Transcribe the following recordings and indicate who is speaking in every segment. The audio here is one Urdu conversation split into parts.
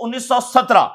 Speaker 1: 1917,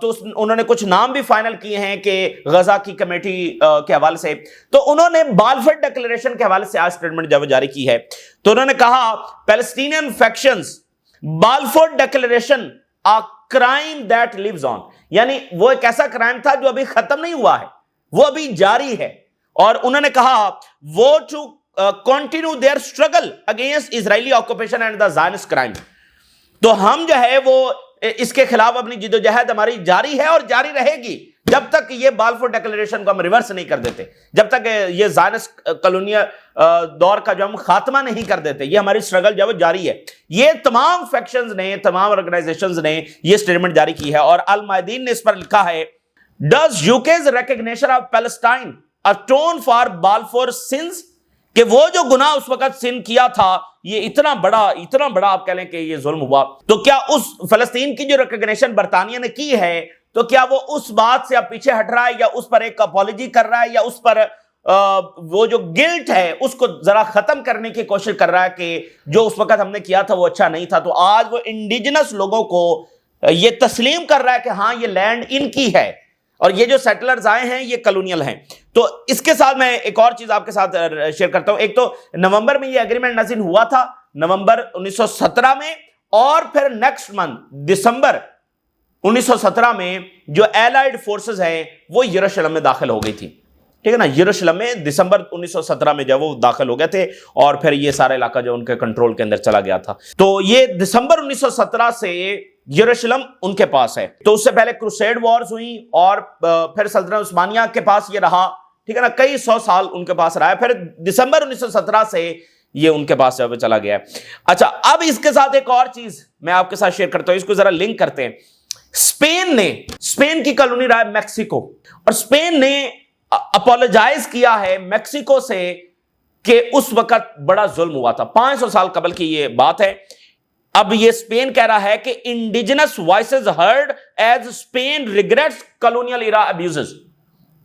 Speaker 1: تو انہوں نے کچھ نام بھی فائنل کیے ہیں کہ غزہ کی کمیٹی کے حوالے سے. تو انہوں نے بالفور ڈکلیریشن کے حوالے سے آج سٹیٹمنٹ جب جاری کی ہے تو انہوں نے کہا Palestinian factions Balfour declaration a crime that lives on, یعنی وہ ایک ایسا کرائم تھا جو ابھی ختم نہیں ہوا ہے, وہ ابھی جاری ہے. اور انہوں نے کہا وہ to continue their struggle against Israeli occupation and the Zionist crime. تو ہم جو ہے وہ اس کے خلاف اپنی جدوجہد ہماری جاری ہے اور جاری رہے گی جب تک یہ بالفور ڈکلیریشن کو ہم ریورس نہیں کر دیتے, جب تک یہ زائنسٹ کالونیل دور کا جو ہم خاتمہ نہیں کر دیتے. یہ ہماری اسٹرگل جو ہے وہ جاری ہے. یہ تمام فیکشنز نے, تمام آرگنائزیشنز نے یہ سٹیٹمنٹ جاری کی ہے. اور المائدین نے اس پر لکھا ہے Does UK's recognition of Palestine atone for Balfour sins, کہ وہ جو گناہ اس وقت سن کیا تھا, یہ اتنا بڑا آپ کہہ لیں کہ یہ ظلم ہوا, تو کیا اس فلسطین کی جو ریکگنیشن برطانیہ نے کی ہے تو کیا وہ اس بات سے اب پیچھے ہٹ رہا ہے یا اس پر ایک اپولوجی کر رہا ہے یا اس پر وہ جو گلٹ ہے اس کو ذرا ختم کرنے کی کوشش کر رہا ہے کہ جو اس وقت ہم نے کیا تھا وہ اچھا نہیں تھا. تو آج وہ انڈیجنس لوگوں کو یہ تسلیم کر رہا ہے کہ ہاں یہ لینڈ ان کی ہے اور یہ جو سیٹلرز آئے ہیں یہ کالونیل ہیں. تو اس کے ساتھ میں ایک اور چیز آپ کے ساتھ شیئر کرتا ہوں. ایک تو نومبر میں یہ ایگریمنٹ نازل ہوا تھا, نومبر 1917 میں, اور پھر نیکسٹ منتھ دسمبر 1917 میں جو ایلائیڈ فورسز ہیں وہ یروشلم میں داخل ہو گئی تھی. ٹھیک ہے نا, یروشلم میں دسمبر 1917 میں جب وہ داخل ہو گئے تھے اور پھر یہ سارا علاقہ جو ان کے کنٹرول کے اندر چلا گیا تھا. تو یہ دسمبر 1917 سے یروشلم ان کے پاس ہے. تو اس سے پہلے کروسیڈ وارز ہوئی اور پھر سلطنت عثمانیہ کے پاس یہ رہا. ٹھیک ہے نا, کئی سو سال ان کے پاس رہا ہے. پھر دسمبر 1917 سے یہ ان کے پاس جب چلا گیا ہے. اچھا, اب اس کے ساتھ ایک اور چیز میں آپ کے ساتھ شیئر کرتا ہوں, اس کو ذرا لنک کرتے ہیں. اسپین کی کالونی رہا ہے میکسیکو, اور اسپین نے اپولوجائز کیا ہے میکسیکو سے کہ اس وقت بڑا ظلم ہوا تھا. 500 سال قبل کی یہ بات ہے. اب یہ اسپین کہہ رہا ہے کہ indigenous voices heard as Spain regrets colonial era abuses.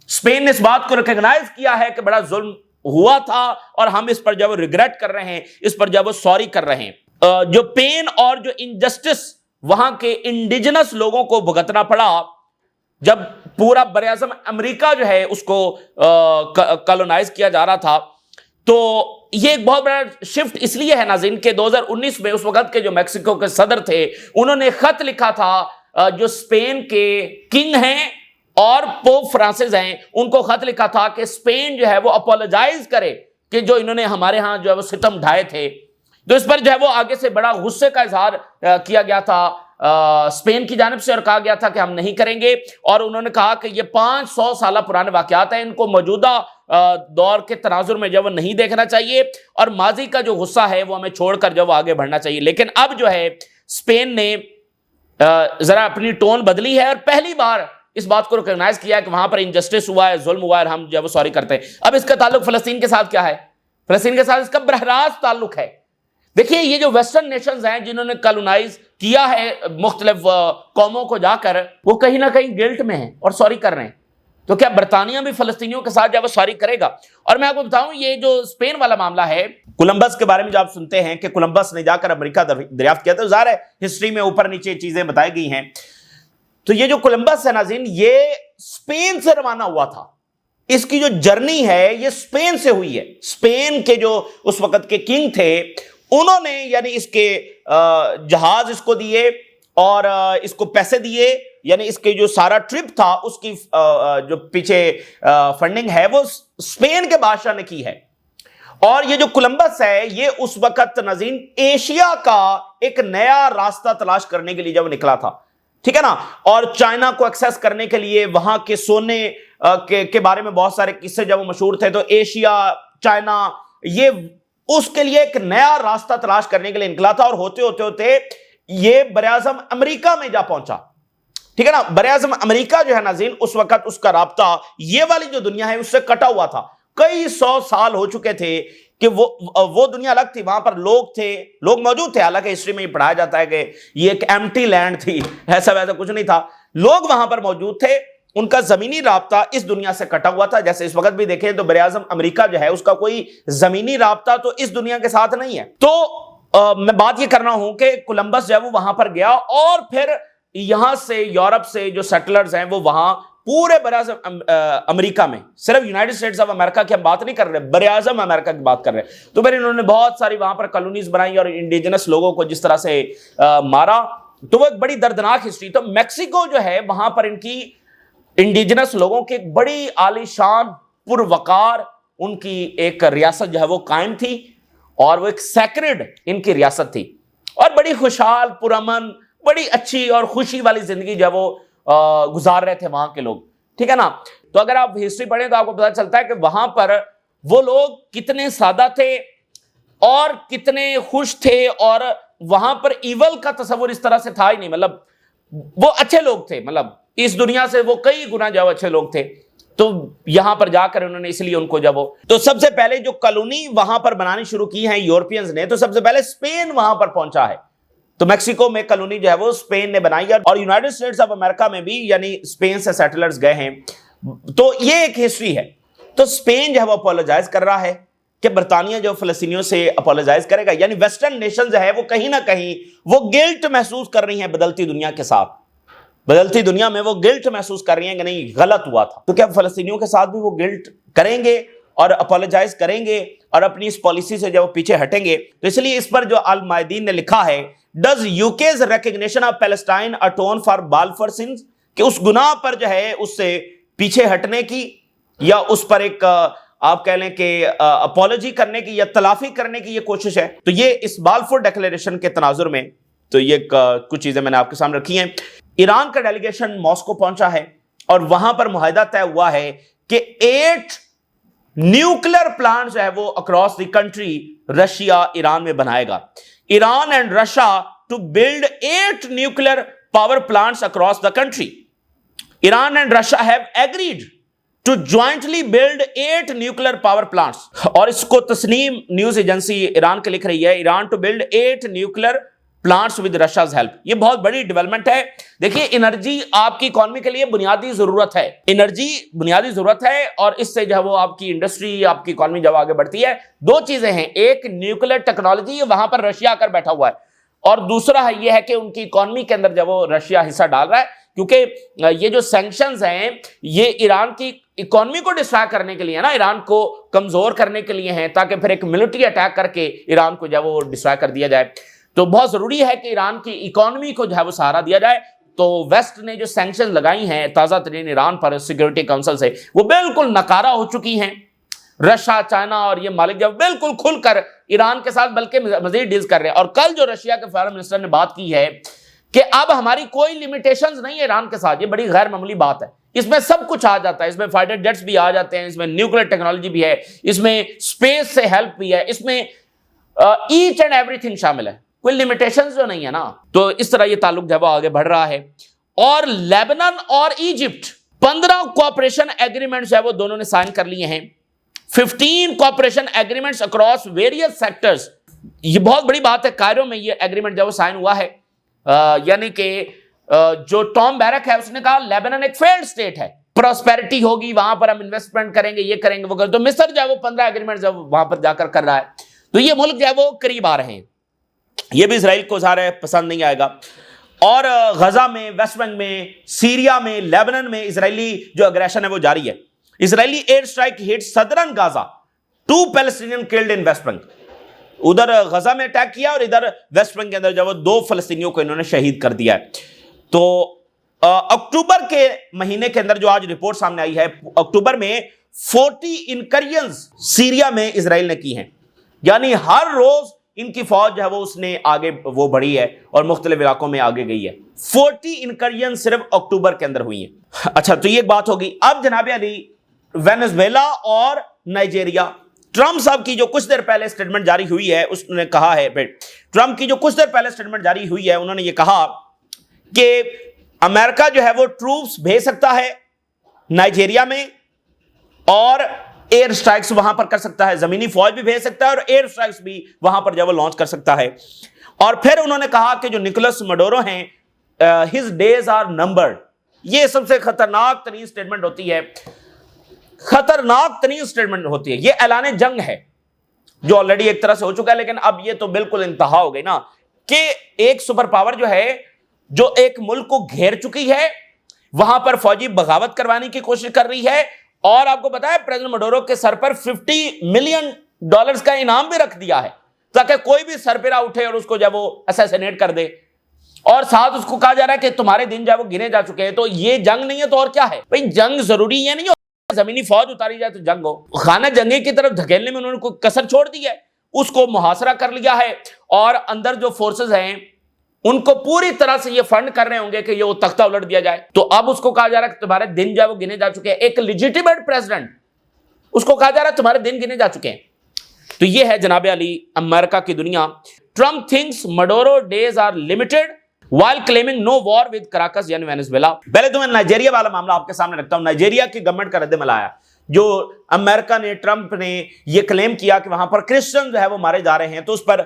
Speaker 1: Spain نے اس بات کو ریکگنائز کیا ہے کہ بڑا ظلم ہوا تھا اور ہم اس پر جب ریگریٹ کر رہے ہیں, اس پر جب سوری کر رہے ہیں. جو پین اور جو انجسٹس وہاں کے انڈیجنس لوگوں کو بھگتنا پڑا جب پورا براعظم امریکہ جو ہے اس کو کالونائز کیا جا رہا تھا. تو یہ ایک بہت بڑا شفٹ اس لیے ہے ناظرین کہ 2019 میں اس وقت کے جو میکسیکو کے صدر تھے انہوں نے خط لکھا تھا جو اسپین کے کنگ ہیں اور پوپ فرانسس ہیں, ان کو خط لکھا تھا کہ اسپین جو ہے وہ اپولوجائز کرے کہ جو انہوں نے ہمارے ہاں جو ہے وہ ستم ڈھائے تھے. تو اس پر جو ہے وہ آگے سے بڑا غصے کا اظہار کیا گیا تھا اسپین کی جانب سے, اور کہا گیا تھا کہ ہم نہیں کریں گے. اور انہوں نے کہا کہ یہ 500 سالہ پرانے واقعات ہیں, ان کو موجودہ دور کے تناظر میں جو وہ نہیں دیکھنا چاہیے, اور ماضی کا جو غصہ ہے وہ ہمیں چھوڑ کر جو وہ آگے بڑھنا چاہیے. لیکن اب جو ہے اسپین نے ذرا اپنی ٹون بدلی ہے اور پہلی بار اس بات کو ریکگنائز کیا ہے کہ وہاں پر انجسٹس ہوا ہے, ظلم ہوا ہے, اور ہم جو ہے وہ سوری کرتے ہیں. اب اس کا تعلق فلسطین کے ساتھ کیا ہے؟ فلسطین کے ساتھ اس کا براہ راست تعلق ہے. دیکھیے یہ جو ویسٹرن نیشنز ہیں جنہوں نے کالونائز کیا ہے مختلف قوموں کو جا کر, وہ کہیں نہ کہیں گلٹ میں ہیں اور سوری کر رہے ہیں. تو کیا برطانیہ بھی فلسطینیوں کے ساتھ جب وہ سوری کرے گا؟ اور میں آپ کو بتاؤں یہ جو اسپین والا معاملہ ہے, کولمبس کے بارے میں جو آپ سنتے ہیں کہ کولمبس نے جا کر امریکہ دریافت کیا تھا, ظاہر ہے ہسٹری میں اوپر نیچے چیزیں بتائی گئی ہیں. تو یہ جو کولمبس ہے ناظرین یہ اسپین سے روانہ ہوا تھا. اس کی جو جرنی ہے یہ اسپین سے ہوئی ہے. اسپین کے جو اس وقت کے کنگ تھے انہوں نے یعنی اس کے جہاز اس کو دیے اور اس کو پیسے دیے, یعنی اس کے جو سارا ٹرپ تھا اس کی جو پیچھے فنڈنگ ہے وہ اسپین کے بادشاہ نے کی ہے. اور یہ جو کولمبس ہے یہ اس وقت ناظرین ایشیا کا ایک نیا راستہ تلاش کرنے کے لیے جب نکلا تھا. ٹھیک ہے نا, اور چائنا کو ایکسیس کرنے کے لیے وہاں کے سونے کے بارے میں بہت سارے قصے جب وہ مشہور تھے. تو ایشیا, چائنا, یہ اس کے لیے ایک نیا راستہ تلاش کرنے کے لیے نکلا تھا, اور ہوتے ہوتے ہوتے یہ براعظم امریکہ میں جا پہنچا. ٹھیک ہے نا, براعظم امریکہ جو ہے ناظرین اس وقت اس کا رابطہ یہ والی جو دنیا ہے اس سے کٹا ہوا تھا. کئی 100 سال ہو چکے تھے کہ وہ دنیا الگ تھی, وہاں پر لوگ تھے, لوگ موجود تھے. حالانکہ ہسٹری میں یہ پڑھایا جاتا ہے کہ یہ ایک ایمٹی لینڈ تھی, ایسا ویسا کچھ نہیں تھا. لوگ وہاں پر موجود تھے, ان کا زمینی رابطہ اس دنیا سے کٹا ہوا تھا. جیسے اس وقت بھی دیکھیں تو براعظم امریکہ جو ہے اس کا کوئی زمینی رابطہ تو اس دنیا کے ساتھ نہیں ہے. تو میں بات یہ کر رہا ہوں کہ کولمبس جو ہے وہ وہاں پر گیا اور پھر یہاں سے یورپ سے جو سیٹلرز ہیں وہ وہاں پورے براعظم امریکہ میں، صرف یونائٹڈ اسٹیٹس آف امریکہ کی ہم بات نہیں کر رہے، براعظم امریکہ کی بات کر رہے ہیں، تو پھر انہوں نے بہت ساری وہاں پر کالونیز بنائی اور انڈیجنس لوگوں کو جس طرح سے مارا، تو وہ ایک بڑی دردناک ہسٹری۔ تو میکسیکو جو ہے وہاں پر ان کی انڈیجنس لوگوں کی ایک بڑی عالی شان پروقار ان کی ایک ریاست جو ہے وہ قائم تھی، اور وہ ایک سیکرڈ ان کی ریاست تھی، اور بڑی خوشحال پرامن بڑی اچھی اور خوشی والی زندگی جو ہے وہ گزار رہے تھے وہاں کے لوگ، ٹھیک ہے نا۔ تو اگر آپ ہسٹری پڑھیں تو آپ کو پتا چلتا ہے کہ وہاں پر وہ لوگ کتنے سادہ تھے اور کتنے خوش تھے، اور وہاں پر ایول کا تصور اس طرح سے تھا ہی نہیں، مطلب وہ اچھے لوگ تھے، مطلب اس دنیا سے وہ کئی گنا جو اچھے لوگ تھے۔ تو یہاں پر جا کر انہوں نے اس لیے ان کو جب تو سب سے پہلے جو کالونی وہاں پر بنانی شروع کی ہیں یورپینز نے، تو سب سے پہلے اسپین وہاں پر پہنچا ہے، تو میکسیکو میں کالونی جو ہے وہ اسپین نے بنائی ہے، اور یونائٹڈ اسٹیٹس آف امریکہ میں بھی یعنی اسپین سے سیٹلرز گئے ہیں۔ تو یہ ایک ہسٹری ہے۔ تو اسپین جو ہے وہ اپولوجائز کر رہا ہے کہ برطانیہ جو فلسطینیوں سے اپولوجائز کرے گا، یعنی ویسٹرن نیشن جو ہے وہ کہیں نہ کہیں وہ گلٹ محسوس کر رہی ہیں بدلتی دنیا کے ساتھ، بدلتی دنیا میں وہ گلٹ محسوس کر رہی ہیں کہ نہیں غلط ہوا تھا، تو کیا فلسطینیوں کے ساتھ بھی وہ گلٹ کریں گے اور اپولوجائز کریں گے اور اپنی اس پالیسی سے جب وہ پیچھے ہٹیں گے؟ تو اس لیے اس پر جو المائدین نے لکھا ہے، does UK's recognition of Palestine atone for Balfour sins, کہ اس گناہ پر جو ہے اس سے پیچھے ہٹنے کی یا اس پر ایک آپ کہہ لیں کہ اپولوجی کرنے کی یا تلافی کرنے کی یہ کوشش ہے۔ تو یہ اس بالفور ڈیکلیریشن کے تناظر میں تو یہ کچھ چیزیں میں نے آپ کے سامنے رکھی ہیں۔ ایران کا ڈیلیگیشن ماسکو پہنچا ہے اور وہاں پر معاہدہ طے ہوا ہے کہ 8 نیوکلیر پلانٹ جو ہے وہ across the country Russia Iran میں بنائے گا۔ Iran and Russia to build 8 nuclear power plants across the country. Iran and Russia have agreed to jointly build 8 nuclear power plants, اور اس کو تسنیم نیوز ایجنسی ایران کے لکھ رہی ہے، Iran to build 8 nuclear plants with Russia's help. یہ بہت بڑی ڈیولپمنٹ ہے۔ دیکھیے انرجی آپ کی اکانومی کے لیے بنیادی ضرورت ہے، انرجی بنیادی ضرورت ہے، اور اس سے جو ہے وہ آپ کی انڈسٹری آپ کی اکانومی جب آگے بڑھتی ہے، دو چیزیں ہیں، ایک نیوکلیر ٹیکنالوجی وہاں پر رشیا کر بیٹھا ہوا ہے، اور دوسرا ہے یہ ہے کہ ان کی اکانومی کے اندر جب وہ رشیا حصہ ڈال رہا ہے، کیونکہ یہ جو سینکشنز ہیں یہ ایران کی اکانومی کو ڈسٹرائے کرنے کے لیے ہے نا، ایران کو کمزور کرنے کے لیے ہیں، تاکہ پھر ایک ملٹری اٹیک کر کے ایران کو جو ہے وہ ڈسٹرائے کر دیا جائے۔ تو بہت ضروری ہے کہ ایران کی اکانومی کو جو ہے وہ سہارا دیا جائے۔ تو ویسٹ نے جو سینکشن لگائی ہیں تازہ ترین ایران پر سیکورٹی کونسل سے، وہ بالکل ناکارہ ہو چکی ہیں۔ رشیا، چائنا اور یہ مالک جب بالکل کھل کر ایران کے ساتھ بلکہ مزید ڈیلز کر رہے ہیں، اور کل جو رشیا کے فارن منسٹر نے بات کی ہے کہ اب ہماری کوئی لیمیٹیشنز نہیں ہے ایران کے ساتھ، یہ بڑی غیر معمولی بات ہے، اس میں سب کچھ آ جاتا ہے، اس میں فائٹر جیٹس بھی آ جاتے ہیں، اس میں نیوکلیر ٹیکنالوجی بھی ہے، اس میں اسپیس سے ہیلپ بھی ہے، اس میں ایچ اینڈ ایوری تھنگ شامل ہے، کوئی لیمیٹیشنز جو نہیں ہے نا۔ تو اس طرح یہ تعلق جو ہے وہ آگے بڑھ رہا ہے۔ اور لیبنان اور ایجپٹ 15 کوآپریشن ایگریمنٹس جو ہے وہ دونوں نے سائن کر لیے ہیں، 15 cooperation agreements across various sectors. یہ بہت بڑی بات ہے، کائرو میں یہ ایگریمنٹ جو سائن ہوا ہے، یعنی کہ جو ٹام بیرک ہے اس نے کہا لیبنان ایک فیلڈ سٹیٹ ہے، پراسپیرٹی ہوگی وہاں پر، ہم انویسٹمنٹ کریں گے، یہ کریں گے وہ کریں گے۔ تو مصر جو ہے وہ 15 ایگریمنٹ جو وہاں پر جا کر رہا ہے، تو یہ ملک جو ہے وہ قریب آ رہے ہیں۔ یہ بھی اسرائیل کو ظاہر ہے پسند نہیں آئے گا۔ اور غزہ میں، ویسٹ بینک میں، سیریا میں، لیبنان میں اسرائیلی جو اگریشن ہے وہ جاری ہے۔ Israeli air strike hit southern Gaza, 2 Palestinian killed in West Bank. ادھر غزہ میں اٹیک کیا اور ادھر ویسٹ بینک کے اندر جو 2 فلسطینیوں کو انہوں نے شہید کر دیا ہے۔ تو اکتوبر کے مہینے کے اندر جو آج رپورٹ سامنے آئی ہے، اکتوبر میں 40 انکریشنز سیریا میں اسرائیل نے کی ہیں، یعنی ہر روز ان کی فوج جو ہے وہ اس نے آگے وہ بڑھی ہے اور مختلف علاقوں میں آگے گئی ہے۔ 40 انکریشن صرف اکتوبر کے اندر ہوئی ہیں۔ اچھا، تو یہ ایک بات ہوگی۔ اب جناب علی، وینزویلا اور نائجیریا، ٹرمپ صاحب کی جو کچھ دیر پہلے سٹیٹمنٹ جاری ہوئی ہے، اس نے کہا ہے، ٹرمپ کی جو کچھ دیر پہلے سٹیٹمنٹ جاری ہوئی ہے، انہوں نے یہ کہا کہ امریکہ جو ہے وہ ٹروپس بھیج سکتا ہے نائجیریا میں، اور ایئر سٹرائکس وہاں پر کر سکتا ہے، زمینی فوج بھی بھیج سکتا ہے اور ایئر سٹرائکس بھی وہاں پر جب وہ لانچ کر سکتا ہے۔ اور پھر انہوں نے کہا کہ جو نکولس مڈورو ہیں، his days are numbered۔ یہ سب سے خطرناک ترین سٹیٹمنٹ ہوتی ہے، خطرناک ترین سٹیٹمنٹ ہوتی ہے، یہ اعلان جنگ ہے جو آلریڈی ایک طرح سے ہو چکا ہے، لیکن اب یہ تو بالکل انتہا ہو گئی نا، کہ ایک سپر پاور جو ہے جو ایک ملک کو گھیر چکی ہے, وہاں پر فوجی بغاوت کروانے کی کوشش کر رہی ہے, اور آپ کو پتا ہے پریزیڈنٹ مڈورو کے سر پر $50 ملین کا انعام بھی رکھ دیا ہے تاکہ کوئی بھی سربراہ اٹھے اور اس کو جب وہ اسیسینیٹ کر دے, اور ساتھ اس کو کہا جا رہا ہے کہ تمہارے دن جب وہ گنے جا چکے ہیں. تو یہ جنگ نہیں ہے تو اور کیا ہے بھائی؟ جنگ ضروری یہ نہیں ہو زمینی فوج اتاری جائے تو جنگ ہو. خانہ جنگی کی طرف دھکیلنے میں انہوں نے کوئی کسر چھوڑ دی ہے, اس کو محاصرہ کر لیا ہے, اور اندر جو فورسز ہیں ان کو پوری طرح سے یہ فنڈ کر رہے ہوں گے کہ یہ وہ تختہ الٹ دیا جائے. تو اب اس کو کہا جا رہا ہے کہ تمہارے دن جو ہے وہ گنے جا چکے ہیں. ایک لیجیٹیمیٹ پریزیڈنٹ, اس کو کہا جا رہا ہے تمہارے دن گنے جا چکے ہیں. تو یہ ہے جناب علی امریکہ کی دنیا. Trump thinks Maduro days are limited while claiming no war with Caracas یعنی وینزویلا. پہلے تو میں نائجیریا والا معاملہ آپ کے سامنے رکھتا ہوں. نائجیریا کی گورنمنٹ کا رد عمل آیا, جو امریکہ نے, ٹرمپ نے یہ کلیم کیا کہ وہاں پر کرسچن جو ہے وہ مارے جا رہے ہیں, تو اس پر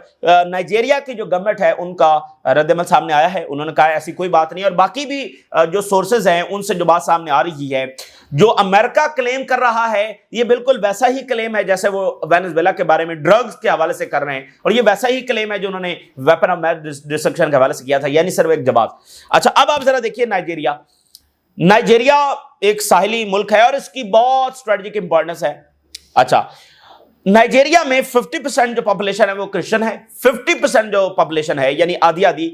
Speaker 1: نائجیریا کی جو گورنمنٹ ہے ان کا رد عمل سامنے آیا ہے. انہوں نے کہا ایسی کوئی بات نہیں, اور باقی بھی جو سورسز ہیں ان سے جو بات سامنے آ رہی ہے, جو امریکہ کلیم کر رہا ہے یہ بالکل ویسا ہی کلیم ہے جیسے وہ وینزویلا کے بارے میں ڈرگز کے حوالے سے کر رہے ہیں, اور یہ ویسا ہی کلیم ہے جو انہوں نے ویپن آف میس ڈسٹرکشن کے حوالے سے کیا تھا, یعنی صرف ایک جواز. اچھا اب آپ ذرا دیکھیے نائجیریا ایک ساحلی ملک ہے اور اس کی بہت اسٹریٹجک امپورٹنس ہے. اچھا نائجیریا میں 50% جو پاپولیشن ہے وہ کرسچن ہے, 50% جو پاپولیشن ہے یعنی آدھی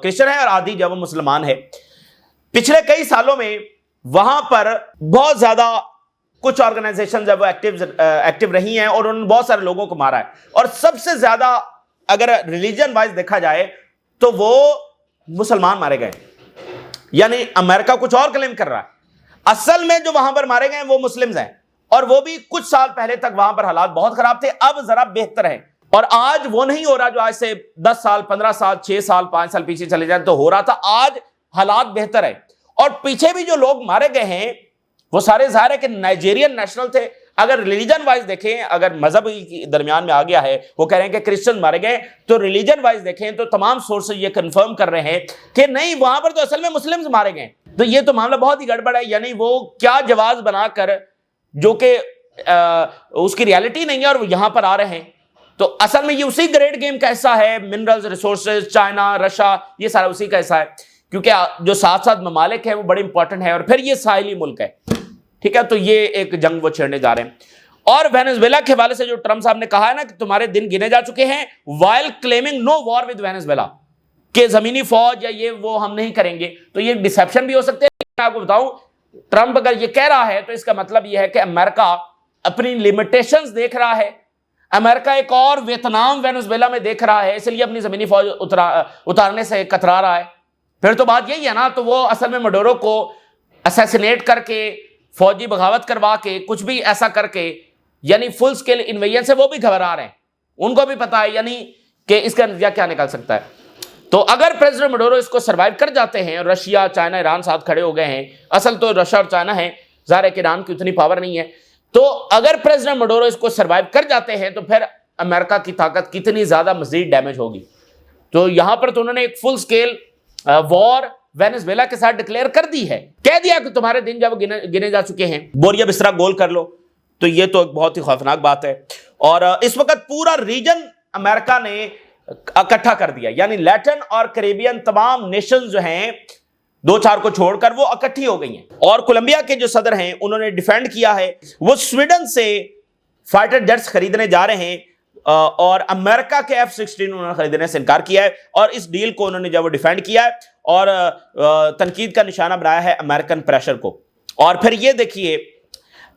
Speaker 1: کرسچن ہے اور آدھی جو وہ مسلمان ہے. پچھلے کئی سالوں میں وہاں پر بہت زیادہ کچھ آرگنائزیشن جو ایکٹیو رہی ہیں اور انہوں نے بہت سارے لوگوں کو مارا ہے, اور سب سے زیادہ اگر ریلیجن وائز دیکھا جائے تو وہ مسلمان مارے گئے. یعنی امریکہ کچھ اور کلیم کر رہا ہے, اصل میں جو وہاں پر مارے گئے وہ مسلمز ہیں, اور وہ بھی کچھ سال پہلے تک وہاں پر حالات بہت خراب تھے, اب ذرا بہتر ہے. اور آج وہ نہیں ہو رہا جو آج سے 10 سال 15 سال 6 سال 5 سال پیچھے چلے جائیں تو ہو رہا تھا, آج حالات بہتر ہے. اور پیچھے بھی جو لوگ مارے گئے ہیں وہ سارے ظاہر ہے کہ نائجیرین نیشنل تھے. اگر ریلیجن وائز دیکھیں, اگر مذہب درمیان میں آ گیا ہے, وہ کہہ رہے ہیں کہ کرسچن مارے گئے, تو ریلیجن وائز دیکھیں تو تمام سورسز یہ کنفرم کر رہے ہیں کہ نہیں, وہاں پر تو اصل میں مسلمز مارے گئے. تو یہ تو معاملہ بہت ہی گڑبڑ ہے. یعنی وہ کیا جواز بنا کر جو کہ اس کی ریالٹی نہیں ہے اور وہ یہاں پر آ رہے ہیں, تو اصل میں یہ اسی گریٹ گیم کا حصہ ہے. منرلز, ریسورسز, چائنا, رشیا, یہ سارا اسی کا حصہ ہے, کیونکہ جو ساتھ ساتھ ممالک ہیں وہ بڑے امپورٹنٹ ہیں, اور پھر یہ ساحلی ملک ہے. ٹھیک ہے, تو یہ ایک جنگ وہ چھیڑنے جا رہے ہیں. اور وینزویلا کے حوالے سے جو ٹرمپ صاحب نے کہا ہے نا کہ تمہارے دن گنے جا چکے ہیں, while claiming no war with Venezuela, کہ زمینی فوج یا یہ وہ ہم نہیں کریں گے, تو یہ ڈسیپشن بھی ہو سکتے ہیں. میں آپ کو بتاؤں, ٹرمپ اگر یہ کہہ رہا ہے تو اس کا مطلب یہ ہے کہ امریکہ اپنی لیمیٹیشنز دیکھ رہا ہے, امریکہ ایک اور ویتنام وینزویلا میں دیکھ رہا ہے, اس لیے اپنی زمینی فوج اتارنے سے کترا رہا ہے. پھر تو بات یہی ہے نا, تو وہ اصل میں مڈورو کو اسیسینیٹ کر کے, فوجی بغاوت کروا کے, کچھ بھی ایسا کر کے, یعنی فل سکیل انویژن سے وہ بھی گھبرا رہے ہیں. ان کو بھی پتا ہے یعنی کہ اس کا نتیجہ کیا نکل سکتا ہے. تو اگر پریزیڈنٹ مڈورو اس کو سروائیو کر جاتے ہیں, اور رشیا, چائنا, ایران ساتھ کھڑے ہو گئے ہیں, اصل تو رشیا اور چائنا ہیں, ظاہر ہے کہ ایران کی اتنی پاور نہیں ہے, تو اگر پریزیڈنٹ مڈورو اس کو سروائیو کر جاتے ہیں تو پھر امریکہ کی طاقت کتنی زیادہ مزید ڈیمیج ہوگی. تو یہاں پر تو انہوں نے ایک فل سکیل وار وینزویلا کے ساتھ ڈکلیئر کر دی ہے, کہہ دیا کہ تمہارے دن جب گنے جا چکے ہیں, بوریا بسترا گول کر لو. تو یہ تو ایک بہت ہی خوفناک بات ہے. اور اس وقت پورا ریجن امریکہ نے اکٹھا کر دیا, یعنی لیٹن اور کریبین تمام نیشنز جو ہیں 2-4 کو چھوڑ کر وہ اکٹھی ہو گئی ہیں. اور کولمبیا کے جو صدر ہیں انہوں نے ڈیفینڈ کیا ہے, وہ سویڈن سے فائٹر جیٹس خریدنے جا رہے ہیں, اور امریکہ کے F-16 انہوں نے خریدنے سے انکار کیا ہے, اور اس ڈیل کو انہوں نے جب وہ ڈیفینڈ کیا ہے اور تنقید کا نشانہ بنایا ہے امریکن پریشر کو. اور پھر یہ دیکھیے,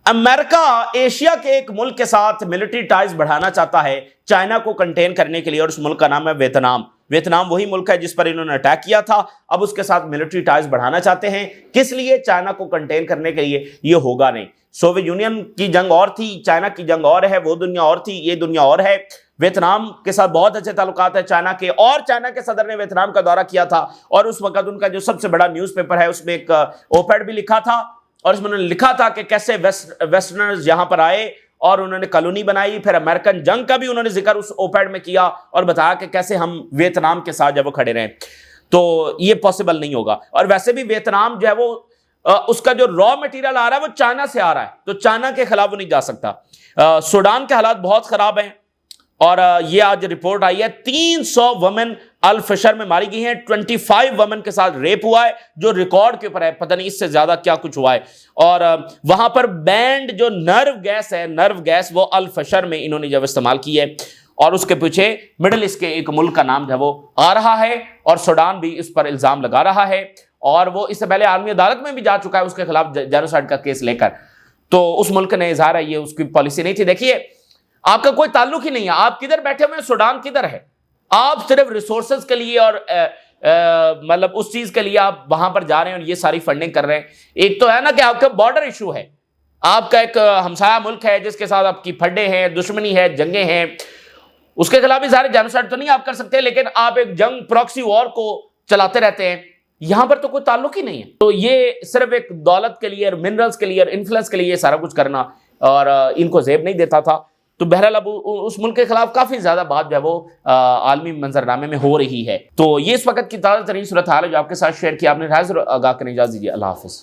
Speaker 1: امریکہ ایشیا کے ایک ملک کے ساتھ ملٹری ٹائز بڑھانا چاہتا ہے چائنا کو کنٹین کرنے کے لیے, اور اس ملک کا نام ہے ویتنام. ویتنام وہی ملک ہے جس پر انہوں نے اٹیک کیا تھا, اب اس کے ساتھ ملٹری ٹائز بڑھانا چاہتے ہیں. کس لیے؟ چائنا کو کنٹین کرنے کے لیے. یہ ہوگا نہیں. سوویت یونین کی جنگ اور تھی, چائنا کی جنگ اور ہے, وہ دنیا اور تھی, یہ دنیا اور ہے. ویتنام کے ساتھ بہت اچھے تعلقات ہیں چائنا کے, اور چائنا کے صدر نے ویتنام کا دورہ کیا تھا, اور اس وقت ان کا جو سب سے بڑا نیوز پیپر ہے اس میں ایک اوپیڈ بھی لکھا تھا, اور اس میں انہوں نے لکھا تھا کہ کیسے ویسٹرنرز یہاں پر آئے اور انہوں نے کالونی بنائی. پھر امریکن جنگ کا بھی انہوں نے ذکر اس اوپیڈ میں کیا, اور بتایا کہ کیسے ہم ویتنام کے ساتھ جب وہ کھڑے رہیں. تو یہ پاسبل نہیں ہوگا. اور ویسے بھی ویتنام جو ہے وہ اس کا جو را مٹیریل آ رہا ہے وہ چائنا سے آ رہا ہے, تو چائنا کے خلاف وہ نہیں جا سکتا. سوڈان کے حالات بہت خراب ہیں, اور یہ آج رپورٹ آئی ہے 300 وومن الفشر میں ماری گئی ہیں. 25 ومن کے ساتھ ریپ ہوا ہے جو ریکارڈ کے اوپر ہے, پتہ نہیں اس سے زیادہ کیا کچھ ہوا ہے. اور وہاں پر بینڈ جو نرو گیس ہے, نرو گیس وہ الفشر میں انہوں نے جب استعمال کی ہے, اور اس کے پیچھے مڈل ایسٹ کے ایک ملک کا نام جو ہے وہ آ رہا ہے, اور سوڈان بھی اس پر الزام لگا رہا ہے, اور وہ اس سے پہلے عالمی عدالت میں بھی جا چکا ہے اس کے خلاف جینوسائیڈ کا کیس لے کر. تو اس ملک نے اظہار ہے یہ اس کی پالیسی نہیں تھی. دیکھیے آپ کا کوئی تعلق ہی نہیں ہے, آپ کدھر بیٹھے ہوئے ہیں, سوڈان کدھر ہے, آپ صرف ریسورسز کے لیے اور مطلب اس چیز کے لیے آپ وہاں پر جا رہے ہیں اور یہ ساری فنڈنگ کر رہے ہیں. ایک تو ہے نا کہ آپ کا بارڈر ایشو ہے, آپ کا ایک ہمسایہ ملک ہے جس کے ساتھ آپ کی پھڈے ہیں, دشمنی ہے, جنگیں ہیں, اس کے خلاف اظہار جینوسائیڈ تو نہیں آپ کر سکتے, لیکن آپ ایک جنگ پراکسی وار کو چلاتے رہتے ہیں. یہاں پر تو کوئی تعلق ہی نہیں ہے. تو یہ صرف ایک دولت کے لیے, منرلز کے لیے, انفلوئنس کے لیے یہ سارا کچھ کرنا اور ان کو زیب نہیں دیتا تھا. تو بہرحال اب اس ملک کے خلاف کافی زیادہ بات جو ہے وہ عالمی منظرنامے میں ہو رہی ہے. تو یہ اس وقت کی تازہ ترین صورتحال ہے جو آپ کے ساتھ شیئر کی. آپ نے رائے ضرور آگاہ کرنے اجازت دیجیے. اللہ حافظ.